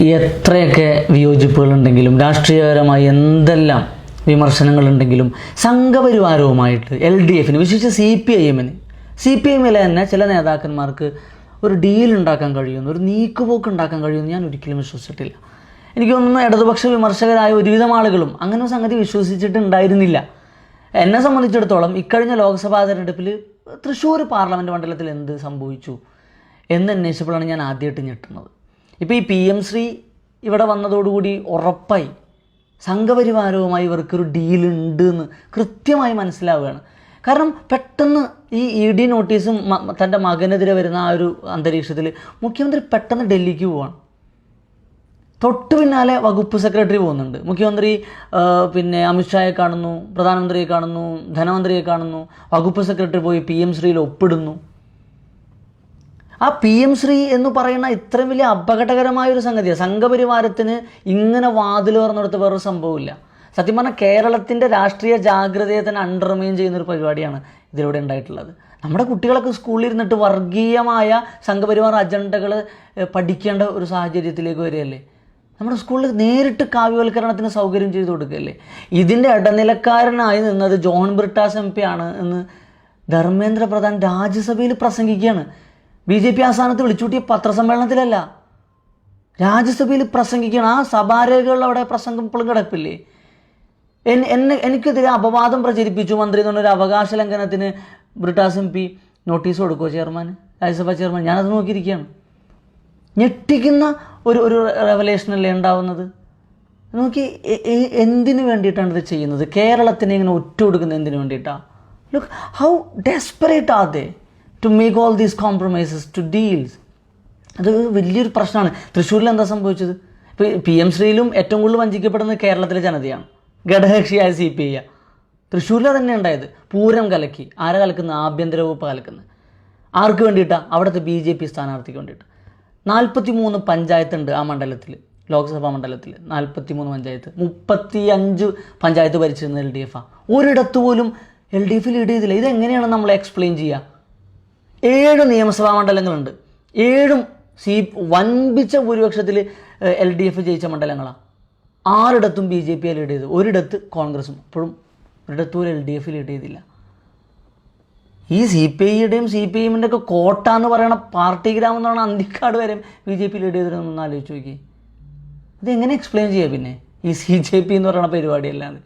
എത്രയൊക്കെ വിയോജിപ്പുകളുണ്ടെങ്കിലും രാഷ്ട്രീയപരമായി എന്തെല്ലാം വിമർശനങ്ങളുണ്ടെങ്കിലും സംഘപരിവാരവുമായിട്ട് LDF വിശേഷിച്ച് സി പി എമ്മിലെ തന്നെ ചില നേതാക്കന്മാർക്ക് ഒരു ഡീൽ ഉണ്ടാക്കാൻ കഴിയുമെന്ന്, ഒരു നീക്കുപോക്ക് ഉണ്ടാക്കാൻ കഴിയുമെന്ന് ഞാൻ ഒരിക്കലും വിശ്വസിച്ചിട്ടില്ല. എനിക്ക് തോന്നുന്നു ഇടതുപക്ഷ വിമർശകരായ ഒരുവിധം ആളുകളും അങ്ങനെ ഒരു സംഗതി വിശ്വസിച്ചിട്ടുണ്ടായിരുന്നില്ല. എന്നെ സംബന്ധിച്ചിടത്തോളം ഇക്കഴിഞ്ഞ ലോക്സഭാ തെരഞ്ഞെടുപ്പിൽ തൃശ്ശൂർ പാർലമെൻറ്റ് മണ്ഡലത്തിൽ എന്ത് സംഭവിച്ചു എന്ന് അന്വേഷിച്ചപ്പോഴാണ് ഞാൻ ആദ്യമായിട്ട് ഞെട്ടുന്നത്. ഇപ്പോൾ ഈ PM ശ്രീ ഇവിടെ വന്നതോടുകൂടി ഉറപ്പായി സംഘപരിവാരവുമായി ഇവർക്കൊരു ഡീലുണ്ട് എന്ന് കൃത്യമായി മനസ്സിലാവുകയാണ്. കാരണം പെട്ടെന്ന് ഈ ED നോട്ടീസും തൻ്റെ മകനെതിരെ വരുന്ന ആ ഒരു അന്തരീക്ഷത്തിൽ മുഖ്യമന്ത്രി പെട്ടെന്ന് ഡൽഹിക്ക് പോവാണ്. തൊട്ടു പിന്നാലെ വകുപ്പ് സെക്രട്ടറി പോകുന്നുണ്ട്. മുഖ്യമന്ത്രി പിന്നെ അമിത്ഷായെ കാണുന്നു, പ്രധാനമന്ത്രിയെ കാണുന്നു, ധനമന്ത്രിയെ കാണുന്നു, വകുപ്പ് സെക്രട്ടറി പോയി PM ശ്രീയിൽ ഒപ്പിടുന്നു. ആ PM ശ്രീ എന്ന് പറയുന്ന ഇത്രയും വലിയ അപകടകരമായൊരു സംഗതിയാണ്. സംഘപരിവാരത്തിന് ഇങ്ങനെ വാതിൽ തുറന്നെടുത്ത് വേറൊരു സംഭവമില്ല. സത്യം പറഞ്ഞാൽ കേരളത്തിൻ്റെ രാഷ്ട്രീയ ജാഗ്രതയെ തന്നെ അണ്ടർമൈൻ ചെയ്യുന്നൊരു പരിപാടിയാണ് ഇതിലൂടെ ഉണ്ടായിട്ടുള്ളത്. നമ്മുടെ കുട്ടികളൊക്കെ സ്കൂളിൽ ഇരുന്നിട്ട് വർഗീയമായ സംഘപരിവാർ അജണ്ടകൾ പഠിക്കേണ്ട ഒരു സാഹചര്യത്തിലേക്ക് വരികയല്ലേ. നമ്മുടെ സ്കൂളിൽ നേരിട്ട് കാവ്യവൽക്കരണത്തിന് സൗകര്യം ചെയ്തു കൊടുക്കുകയല്ലേ. ഇതിൻ്റെ ഇടനിലക്കാരനായി നിന്നത് ജോൺ ബ്രിട്ടാസ് MP ആണ് എന്ന് ധർമ്മേന്ദ്ര പ്രധാൻ രാജ്യസഭയിൽ പ്രസംഗിക്കുകയാണ്. BJP ആസ്ഥാനത്ത് വിളിച്ചുകൂട്ടിയ പത്രസമ്മേളനത്തിലല്ല, രാജ്യസഭയിൽ പ്രസംഗിക്കുകയാണ്. ആ സഭാരേഖകളിൽ അവിടെ പ്രസംഗം ഇപ്പോഴും കിടപ്പില്ലേ. എനിക്കെതിരെ അപവാദം പ്രചരിപ്പിച്ചു മന്ത്രി എന്ന് പറഞ്ഞൊരു അവകാശ ലംഘനത്തിന് ബ്രിട്ടാസ് MP നോട്ടീസ് കൊടുക്കുമോ രാജ്യസഭാ ചെയർമാൻ? ഞാനത് നോക്കിയിരിക്കുകയാണ്. ഞെട്ടിക്കുന്ന ഒരു റെവലേഷനല്ലേ ഉണ്ടാവുന്നത്. നോക്കി എന്തിനു വേണ്ടിയിട്ടാണ് ഇത് ചെയ്യുന്നത്? കേരളത്തിനെ ഇങ്ങനെ ഒറ്റ കൊടുക്കുന്നത് എന്തിനു വേണ്ടിയിട്ടാണ്? Look how desperate are they to make all these compromises to deals. അത് വലിയൊരു പ്രശ്നമാണ്. തൃശ്ശൂരിൽ എന്താ സംഭവിച്ചത്? ഇപ്പോൾ PM ശ്രീയിലും ഏറ്റവും കൂടുതൽ വഞ്ചിക്കപ്പെടുന്നത് കേരളത്തിലെ ജനതയാണ്. ഘടകകക്ഷിയായ CPI. തൃശ്ശൂരിൽ തന്നെ ഉണ്ടായത്. പൂരം കലക്കി. ആരെ കലക്കുന്നത്? ആഭ്യന്തര വകുപ്പ് കലക്കുന്നത്. ആർക്ക് വേണ്ടിയിട്ടാണ്? അവിടുത്തെ BJP സ്ഥാനാർത്ഥിക്ക് വേണ്ടിയിട്ട്. 43 പഞ്ചായത്തുണ്ട് ആ മണ്ഡലത്തിൽ, ലോക്സഭാ മണ്ഡലത്തിൽ 43 പഞ്ചായത്ത്. 35 പഞ്ചായത്ത് ഭരിച്ചിരുന്നത് LDF. ഒരിടത്ത് പോലും LDF ലീഡ് ചെയ്തില്ല. ഇതെങ്ങനെയാണ് നമ്മൾ എക്സ്പ്ലെയിൻ ചെയ്യുക? 7 നിയമസഭാ മണ്ഡലങ്ങളുണ്ട്. 7ഉം വൻപിച്ച ഭൂരിപക്ഷത്തിൽ LDF ജയിച്ച മണ്ഡലങ്ങളാണ്. 6ഇടത്തും BJP ലീഡ് ചെയ്തു, ഒരിടത്ത് കോൺഗ്രസും. അപ്പോഴും ഒരിടത്തും LDF ലീഡ് ചെയ്തില്ല. ഈ CPIയുടെയും CPIഎമ്മിൻ്റെ ഒക്കെ കോട്ട എന്ന് പറയുന്ന പാർട്ടി ഗ്രാമം എന്ന് പറയുന്ന അന്തിക്കാട് വരെ BJP ലീഡ് ചെയ്തിരുന്നൊന്ന് ആലോചിച്ച് നോക്കി. ഇതെങ്ങനെ എക്സ്പ്ലെയിൻ ചെയ്യുക പിന്നെ ഈ CJP എന്ന് പറയുന്ന പരിപാടിയല്ലാതെ?